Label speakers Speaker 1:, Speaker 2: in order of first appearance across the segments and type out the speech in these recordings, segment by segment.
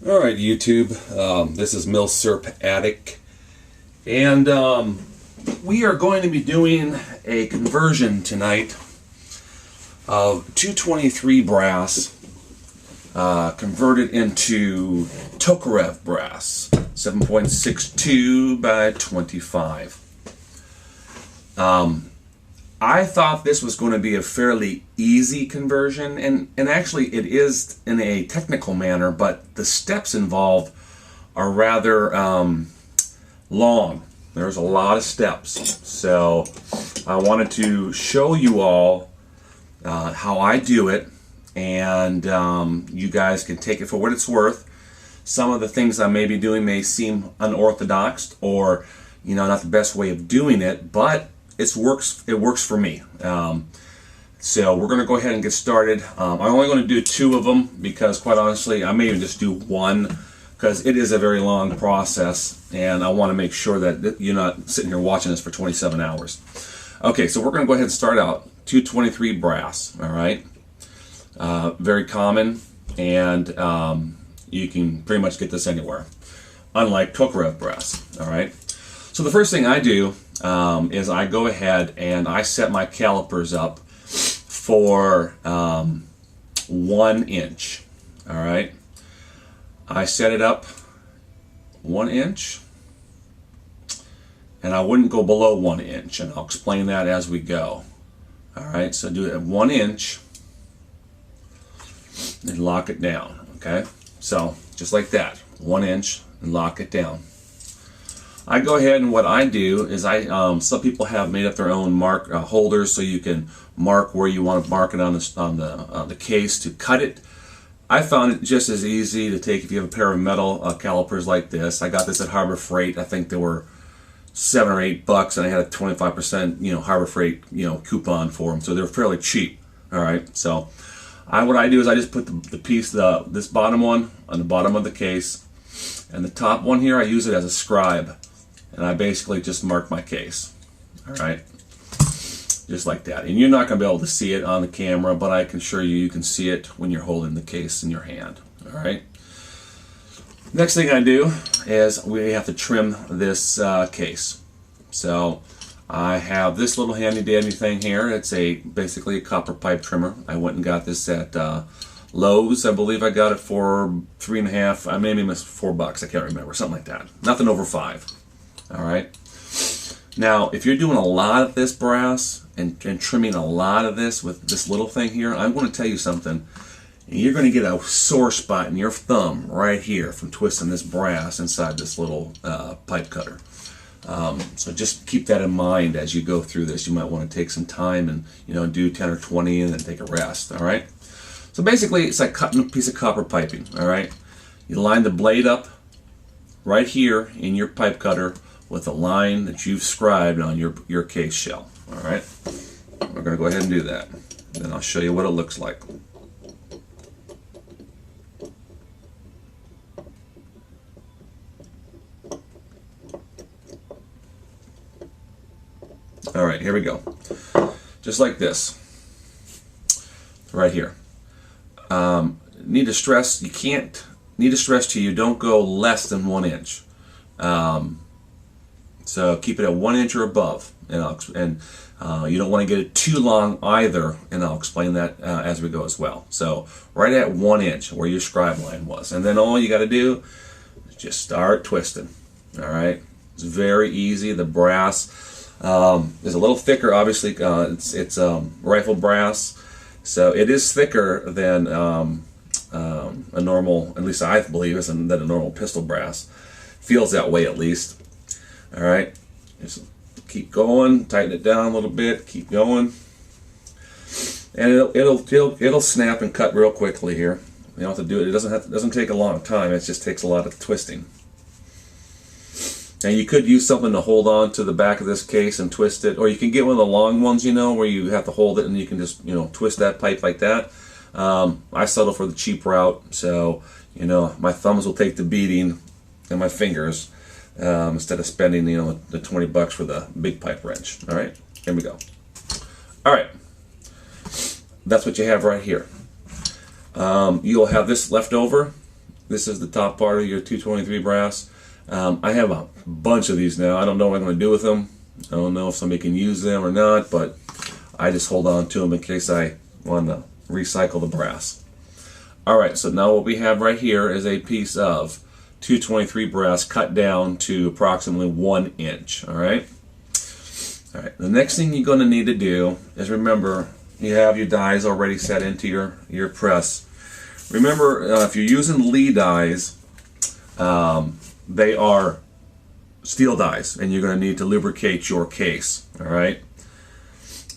Speaker 1: Alright, YouTube, this is Milsurp Attic, and we are going to be doing a conversion tonight of 223 brass converted into Tokarev brass, 7.62 by 25. I thought this was going to be a fairly easy conversion, and actually it is in a technical manner, but the steps involved are rather long. There's a lot of steps. So I wanted to show you all how I do it, and you guys can take it for what it's worth. Some of the things I may be doing may seem unorthodox or, you know, not the best way of doing it, but it works for me. So we're going to go ahead and get started. I'm only going to do 2 of them because, quite honestly, I may even just do 1 because it is a very long process, and I want to make sure that you're not sitting here watching this for 27 hours. Okay, so we're going to go ahead and start out 223 brass. All right, very common, and you can pretty much get this anywhere, unlike Tokarev brass. All right, so the first thing I do is I go ahead and I set my calipers up for 1 inch. All right, I set it up 1 inch, and I wouldn't go below 1 inch, and I'll explain that as we go. All right, so do it at 1 inch and lock it down. Okay, so just like that, 1 inch and lock it down. I go ahead, and what I do is some people have made up their own mark holders, so you can mark where you want to mark it on the case to cut it. I found it just as easy to take if you have a pair of metal calipers like this. I got this at Harbor Freight. I think they were $7 or $8, and I had a 25% Harbor Freight coupon for them, so they're fairly cheap. All right, so what I do is I just put the piece, this bottom one, on the bottom of the case, and the top one here I use it as a scribe. And I basically just mark my case. All right, just like that. And you're not going to be able to see it on the camera, but I can assure you can see it when you're holding the case in your hand. All right. Next thing I do is we have to trim this case. So I have this little handy dandy thing here. It's basically a copper pipe trimmer. I went and got this at Lowe's. I believe I got it for $3.50. I maybe missed $4. I can't remember, something like that. Nothing over $5. All right. Now, if you're doing a lot of this brass and trimming a lot of this with this little thing here, I'm going to tell you something. You're going to get a sore spot in your thumb right here from twisting this brass inside this little pipe cutter. So just keep that in mind as you go through this. You might want to take some time and do 10 or 20 and then take a rest. All right. So basically, it's like cutting a piece of copper piping. All right. You line the blade up right here in your pipe cutter with a line that you've scribed on your case shell. All right, we're going to go ahead and do that. Then I'll show you what it looks like. All right, here we go. Just like this, right here. Need to stress to you, don't go less than 1 inch. So keep it at 1 inch or above, and you don't want to get it too long either, and I'll explain that as we go as well. So right at 1 inch where your scribe line was, and then all you got to do is just start twisting. All right, it's very easy. The brass is a little thicker, obviously. It's rifle brass, so it is thicker than a normal, at least I believe, than a normal pistol brass. Feels that way at least. All right, just keep going, tighten it down a little bit, keep going, and it'll snap and cut real quickly here. You don't have to do it. It doesn't take a long time. It just takes a lot of twisting. And you could use something to hold on to the back of this case and twist it, or you can get one of the long ones, where you have to hold it and you can just twist that pipe like that. I settle for the cheap route, so my thumbs will take the beating and my fingers. Instead of spending the $20 for the big pipe wrench. All right, here we go. All right, that's what you have right here. You'll have this left over This is the top part of your 223 brass. I have a bunch of these now. I don't know what I'm going to do with them. I don't know if somebody can use them or not, but I just hold on to them in case I want to recycle the brass. Alright, so now what we have right here is a piece of 223 brass cut down to approximately 1 inch. Alright, the next thing you're going to need to do is, remember, you have your dies already set into your press. Remember, if you're using Lee dies, they are steel dies, and you're going to need to lubricate your case. Alright,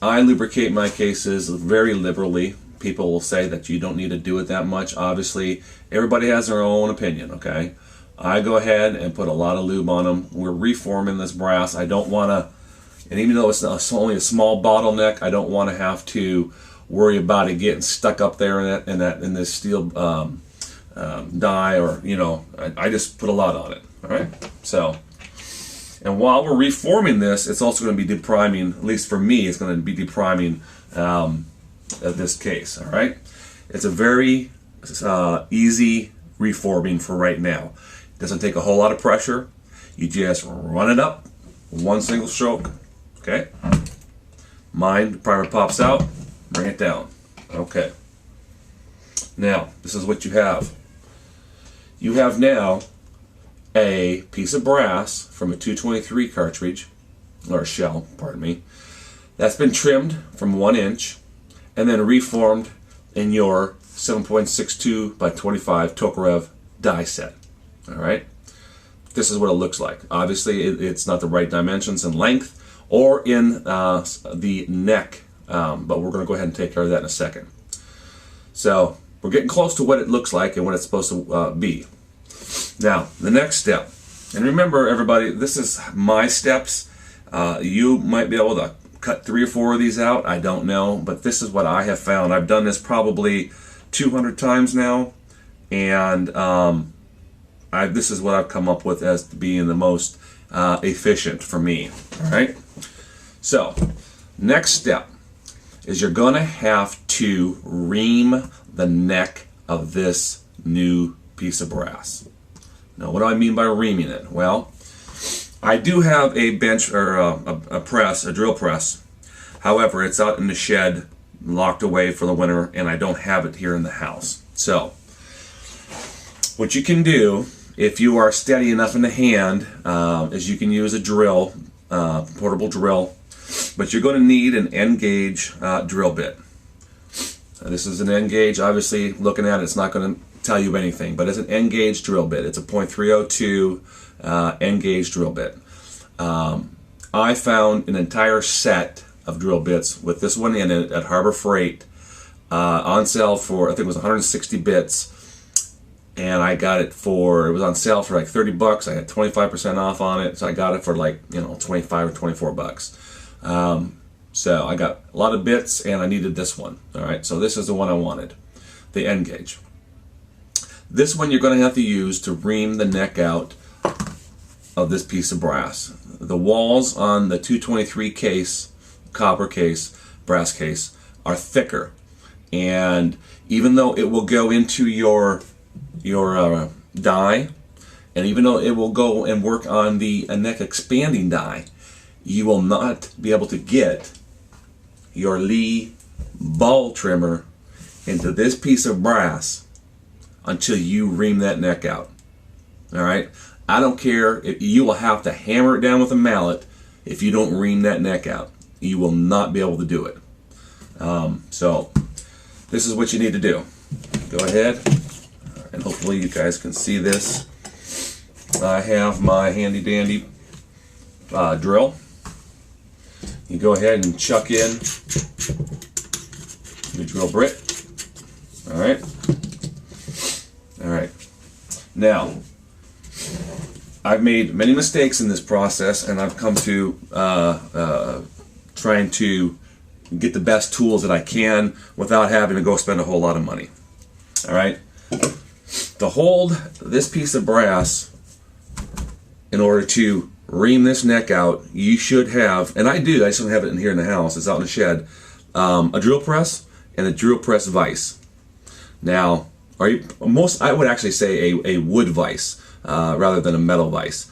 Speaker 1: I lubricate my cases very liberally. People will say that you don't need to do it that much. Obviously, everybody has their own opinion, okay? I go ahead and put a lot of lube on them. We're reforming this brass. I don't want to, and even though it's only a small bottleneck, I don't want to have to worry about it getting stuck up there in this steel die, or, you know, I just put a lot on it, all right? So, and while we're reforming this, it's also going to be depriming, at least for me, it's going to be depriming of this case, all right? It's a very easy reforming for right now. It doesn't take a whole lot of pressure. You just run it up, one single stroke, okay? Mine, the primer pops out, bring it down, okay. Now, this is what you have. You have now a piece of brass from a 223 cartridge, or shell, pardon me, that's been trimmed from 1 inch and then reformed in your 7.62 by 25 Tokarev die set. All right, this is what it looks like. Obviously, it's not the right dimensions in length or in the neck, but we're going to go ahead and take care of that in a second. So we're getting close to what it looks like and what it's supposed to be. Now, the next step, and remember, everybody, this is my steps. You might be able to cut 3 or 4 of these out, I don't know, but this is what I have found. I've done this probably 200 times now, and this is what I've come up with as being the most efficient for me. All right, so next step is you're gonna have to ream the neck of this new piece of brass. Now, what do I mean by reaming it? Well, I do have a bench, or a press, a drill press. However, it's out in the shed, locked away for the winter, and I don't have it here in the house. So, what you can do, if you are steady enough in the hand, is you can use a drill, portable drill, but you're going to need an end gauge drill bit. This is an end gauge. Obviously, looking at it, it's not going to tell you anything, but it's an end gauge drill bit. It's a .302 end gauge drill bit. I found an entire set of drill bits with this one in it at Harbor Freight on sale for, I think it was 160 bits, and I got it for, it was on sale for like 30 bucks. I had 25% off on it, so I got it for like, you know, 25 or 24 bucks. So I got a lot of bits, and I needed this one. All right, so this is the one I wanted, the end gauge. This one you're going to have to use to ream the neck out of this piece of brass. The walls on the 223 case, copper case, brass case, are thicker, and even though it will go into your die, and even though it will go and work on the neck expanding die, you will not be able to get your Lee ball trimmer into this piece of brass until you ream that neck out. All right, I don't care if you will have to hammer it down with a mallet. If you don't ream that neck out, you will not be able to do it. So this is what you need to do. Go ahead, and hopefully you guys can see this. I have my handy dandy drill. You go ahead and chuck in your drill bit. All right. All right. Now, I've made many mistakes in this process, and I've come to trying to get the best tools that I can without having to go spend a whole lot of money. All right. To hold this piece of brass, in order to ream this neck out, you should have, and I do, I just don't have it in here in the house, it's out in the shed, a drill press and a drill press vise. Now, or most, I would actually say a wood vise rather than a metal vise.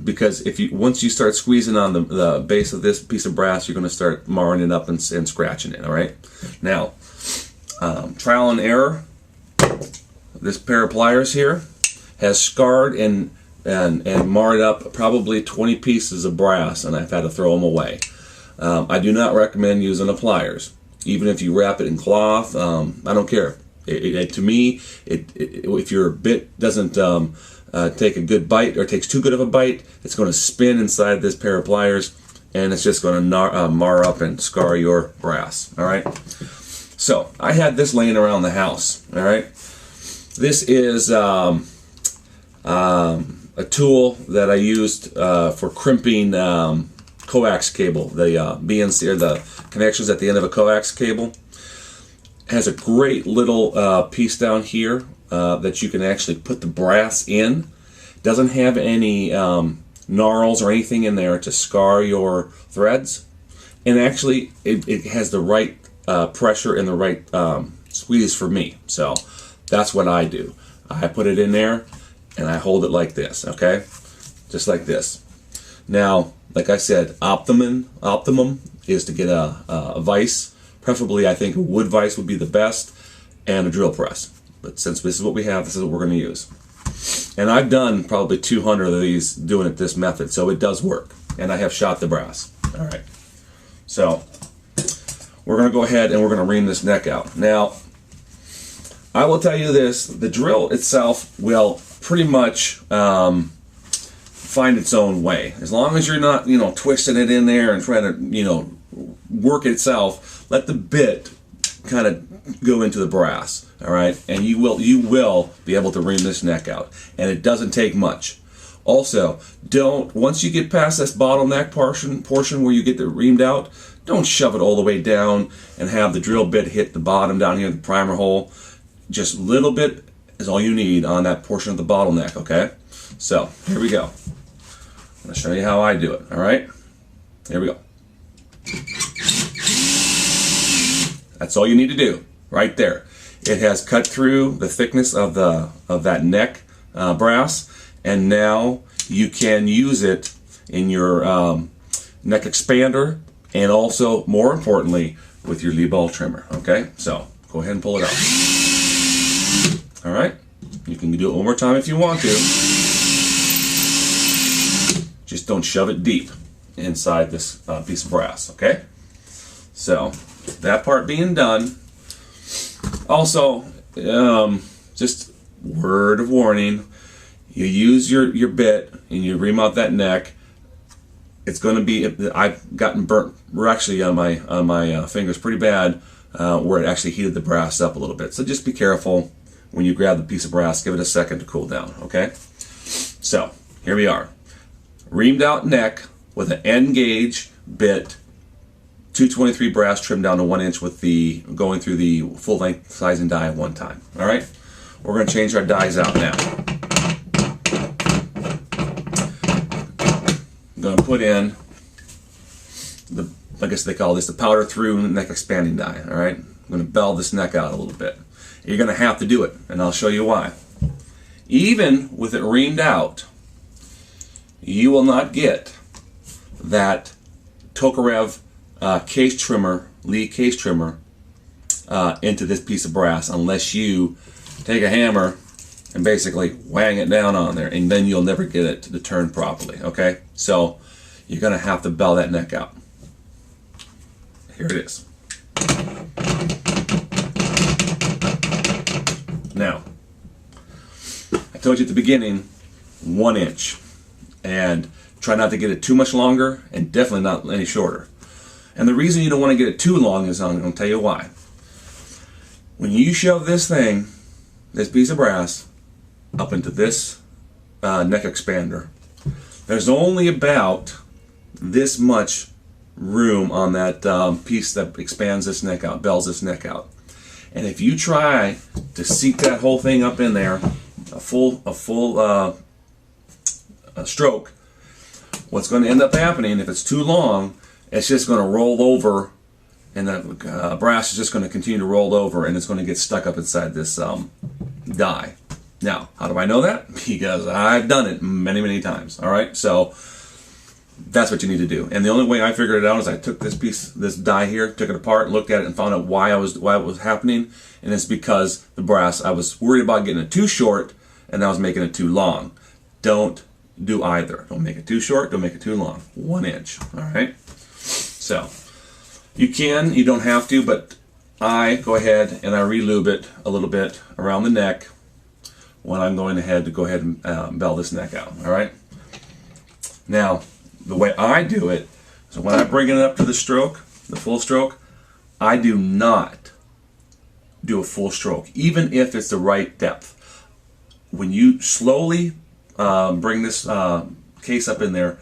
Speaker 1: Because if you once you start squeezing on the base of this piece of brass, you're going to start marring it up and scratching it. All right. Now, trial and error. This pair of pliers here has scarred and marred up probably 20 pieces of brass, and I've had to throw them away. I do not recommend using the pliers, even if you wrap it in cloth. I don't care. To me, if your bit doesn't take a good bite or takes too good of a bite, it's going to spin inside this pair of pliers, and it's just going to mar up and scar your brass. All right. So I had this laying around the house. All right. This is a tool that I used for crimping coax cable. The BNC, or the connections at the end of a coax cable. It has a great little piece down here that you can actually put the brass in. Doesn't have any gnarls or anything in there to scar your threads, and actually it has the right pressure and the right squeeze for me. So that's what I do. I put it in there and I hold it like this, okay, just like this. Now, like I said, optimum is to get a vise. Preferably, I think a wood vise would be the best, and a drill press. But since this is what we have, this is what we're going to use. And I've done probably 200 of these doing it this method, so it does work. And I have shot the brass. All right. So we're going to go ahead and we're going to ream this neck out. Now, I will tell you this: the drill itself will pretty much find its own way, as long as you're not, twisting it in there and trying to, work itself. Let the bit kind of go into the brass, all right, and you will be able to ream this neck out, and it doesn't take much. Also, once you get past this bottleneck portion where you get it reamed out, don't shove it all the way down and have the drill bit hit the bottom down here, the primer hole. Just a little bit is all you need on that portion of the bottleneck, okay? So here we go. I'm going to show you how I do it, all right? Here we go. That's all you need to do, right there. It has cut through the thickness of that neck brass, and now you can use it in your neck expander, and also, more importantly, with your Lee-Ball trimmer. Okay, so go ahead and pull it out. All right, you can do it one more time if you want to. Just don't shove it deep inside this piece of brass. Okay, so that part being done. Also, just word of warning: you use your bit and you ream out that neck. It's going to be. I've gotten burnt. We're actually on my fingers pretty bad, where it actually heated the brass up a little bit. So just be careful when you grab the piece of brass. Give it a second to cool down. Okay. So here we are, reamed out neck with an N gauge bit. 223 brass trimmed down to 1 inch with going through the full length sizing die at one time. All right, we're going to change our dies out now. I'm going to put in I guess they call this the powder through neck expanding die. All right, I'm going to bell this neck out a little bit. You're going to have to do it, and I'll show you why. Even with it reamed out, you will not get that Tokarev case trimmer, Lee case trimmer, into this piece of brass unless you take a hammer and basically whang it down on there, and then you'll never get it to turn properly. Okay, so you're gonna have to bell that neck out. Here it is. Now, I told you at the beginning, 1 inch, and try not to get it too much longer, and definitely not any shorter. And the reason you don't want to get it too long is I'm going to tell you why. When you shove this piece of brass, up into this neck expander, there's only about this much room on that piece that expands this neck out, bells this neck out. And if you try to seat that whole thing up in there, a full stroke, what's going to end up happening if it's too long, it's just going to roll over and the brass is just going to continue to roll over, and it's going to get stuck up inside this die. Now, how do I know that? Because I've done it many, many times. All right, so that's what you need to do. And the only way I figured it out is I took this die here, took it apart, looked at it, and found out why it was happening. And it's because the brass, I was worried about getting it too short, and I was making it too long. Don't do either. Don't make it too short. Don't make it too long. 1 inch. All right. So you don't have to, but I go ahead and I re-lube it a little bit around the neck when I'm going ahead to go ahead and bell this neck out. All right. Now, the way I do it, so when I bring it up to the stroke, the full stroke, I do not do a full stroke, even if it's the right depth. When you slowly bring this case up in there,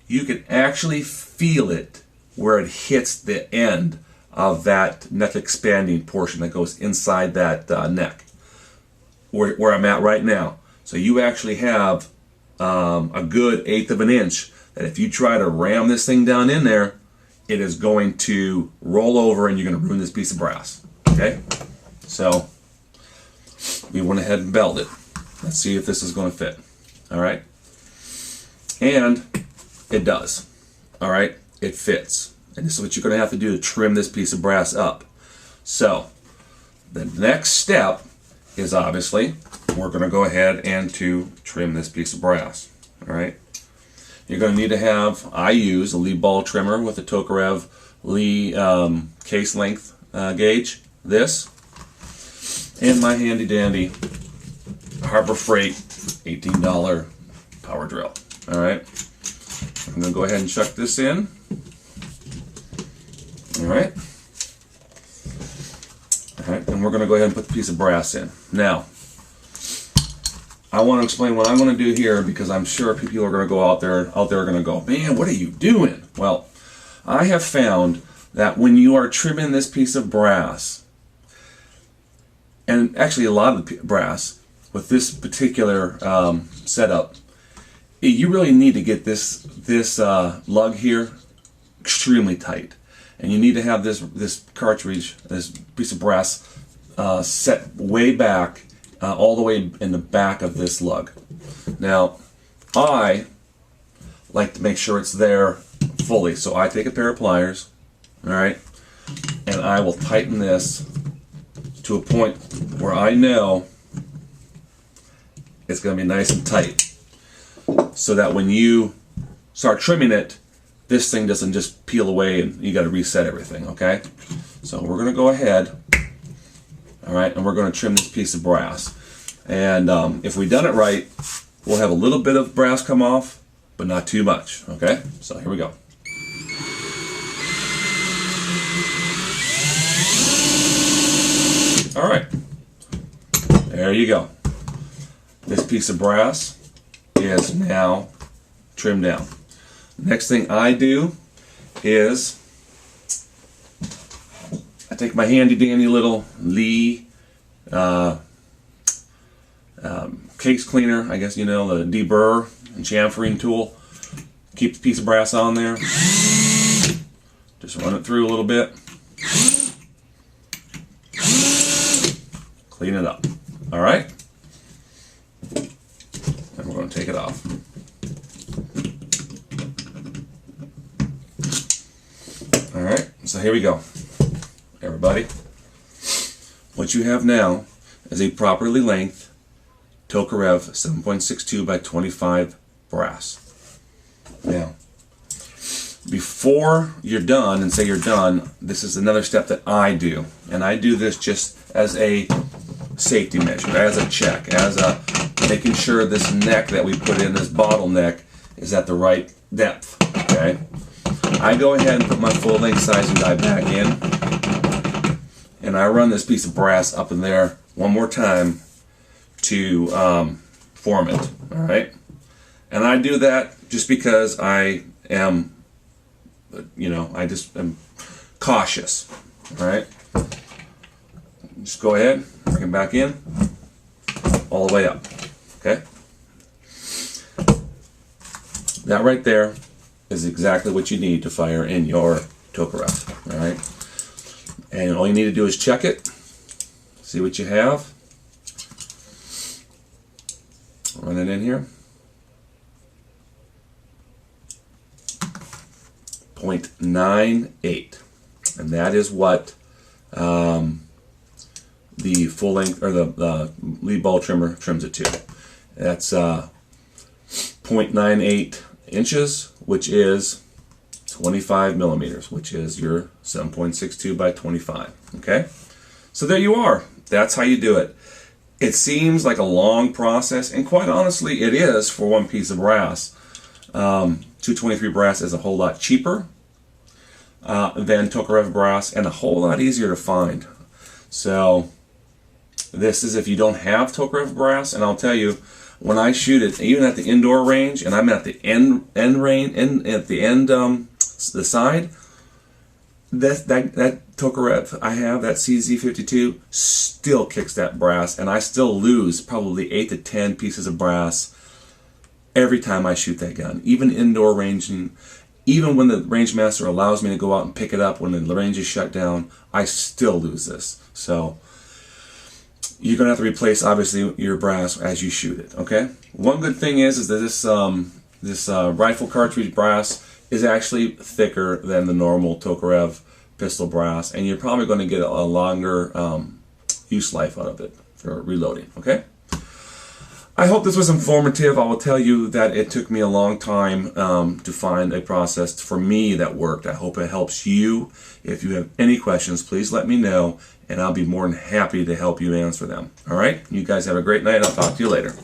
Speaker 1: you can actually feel it where it hits the end of that neck expanding portion that goes inside that neck, where I'm at right now. So you actually have a good 1/8 of an inch that if you try to ram this thing down in there, it is going to roll over and you're going to ruin this piece of brass. Okay? So we went ahead and belled it. Let's see if this is going to fit. All right? And it does. All right? It fits. And this is what you're going to have to do to trim this piece of brass up. So the next step is obviously we're going to go ahead and to trim this piece of brass. All right? You're going to need to have, I use a Lee ball trimmer with a Tokarev Lee case length gauge, this, and my handy dandy Harbor Freight $18 power drill. All right, I'm going to go ahead and chuck this in. All right, and we're going to go ahead and put the piece of brass in. Now, I want to explain what I'm going to do here because I'm sure people are going to go out there are going to go, man, what are you doing? Well, I have found that when you are trimming this piece of brass, and actually a lot of the brass with this particular setup, you really need to get this lug here extremely tight, and you need to have this cartridge, this piece of brass set way back. All the way in the back of this lug. Now, I like to make sure it's there fully, so I take a pair of pliers, all right, and I will tighten this to a point where I know it's going to be nice and tight, so that when you start trimming it, this thing doesn't just peel away and you got to reset everything, okay? So we're going to go ahead. All right, and we're going to trim this piece of brass. And if we've done it right, we'll have a little bit of brass come off, but not too much. Okay, so here we go. All right, there you go. This piece of brass is now trimmed down. Next thing I do is I take my handy dandy little Lee case cleaner, I guess you know, the deburr and chamfering tool. Keep the piece of brass on there. Just run it through a little bit. Clean it up. All right? And we're going to take it off. All right, so here we go. Everybody, what you have now is a properly length Tokarev 7.62 by 25 brass. Now, before you're done, and say you're done, this is another step that I do, and I do this just as a safety measure, as a check, as a making sure this neck that we put in, this bottleneck, is at the right depth. Okay, I go ahead and put my full length sizing die back in, and I run this piece of brass up in there one more time to form it. All right, and I do that just because I am, you know, I just am cautious. All right, just go ahead, bring it back in, all the way up. Okay, that right there is exactly what you need to fire in your Tokarev. All right, and all you need to do is check it, see what you have. Run it in here. 0.98, and that is what the full length or the lead ball trimmer trims it to. That's 0.98 inches, which is 25 millimeters, which is your 7.62 by 25. Okay, so there you are. That's how you do it. It seems like a long process, and quite honestly, it is for one piece of brass. 223 brass is a whole lot cheaper than Tokarev brass, and a whole lot easier to find. So this is if you don't have Tokarev brass, and I'll tell you, when I shoot it, even at the indoor range, and I'm at the the side, that Tokarev I have, that CZ52, still kicks that brass, and I still lose probably 8 to 10 pieces of brass every time I shoot that gun. Even indoor ranging, even when the range master allows me to go out and pick it up when the range is shut down, I still lose this. So you're gonna have to replace obviously your brass as you shoot it. Okay. One good thing is that this rifle cartridge brass is actually thicker than the normal Tokarev pistol brass, and you're probably going to get a longer use life out of it for reloading. Okay. I hope this was informative. I will tell you that it took me a long time to find a process for me that worked. I hope it helps you. If you have any questions, please let me know, and I'll be more than happy to help you answer them. All right? You guys have a great night. I'll talk to you later.